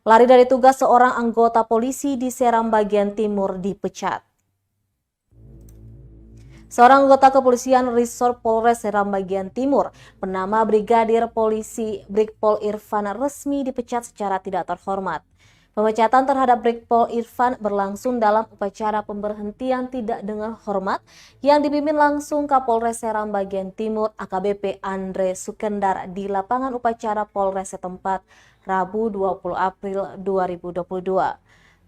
Lari dari tugas, seorang anggota polisi di Seram bagian timur dipecat. Seorang anggota kepolisian Resor Polres Seram bagian timur bernama Brigadir Polisi Brigpol Irfan resmi dipecat secara tidak terhormat. Pemecatan terhadap Brigpol Irfan berlangsung dalam upacara pemberhentian tidak dengan hormat yang dipimpin langsung Kapolres Seram bagian timur AKBP Andre Sukendar di lapangan upacara Polres setempat Rabu 20 April 2022.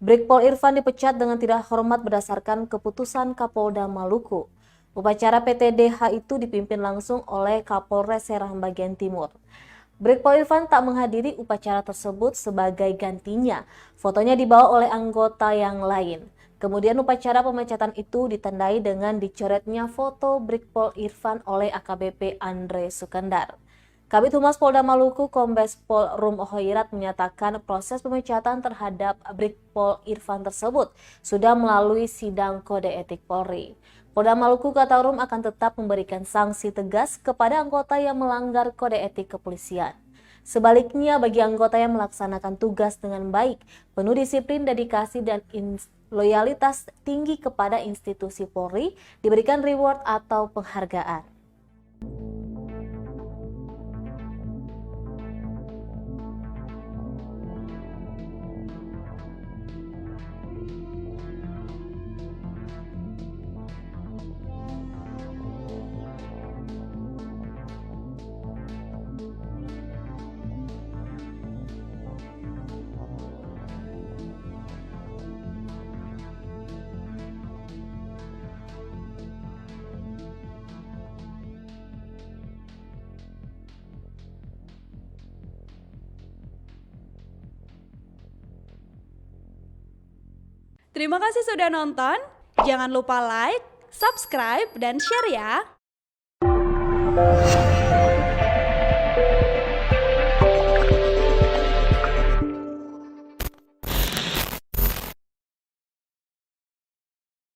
Brigpol Irfan dipecat dengan tidak hormat berdasarkan keputusan Kapolda Maluku. Upacara PTDH itu dipimpin langsung oleh Kapolres Seram bagian timur. Brigpol Irfan tak menghadiri upacara tersebut sebagai gantinya. Fotonya dibawa oleh anggota yang lain. Kemudian upacara pemecatan itu ditandai dengan dicoretnya foto Brigpol Irfan oleh AKBP Andre Sukendar. Kabid Humas Polda Maluku Kombes Pol Rum Hoirat menyatakan proses pemecatan terhadap Brigpol Irfan tersebut sudah melalui sidang kode etik Polri. Polda Maluku, kata Rum, akan tetap memberikan sanksi tegas kepada anggota yang melanggar kode etik kepolisian. Sebaliknya, bagi anggota yang melaksanakan tugas dengan baik, penuh disiplin, dedikasi, dan loyalitas tinggi kepada institusi Polri, diberikan reward atau penghargaan. Terima kasih sudah nonton. Jangan lupa like, subscribe, dan share ya.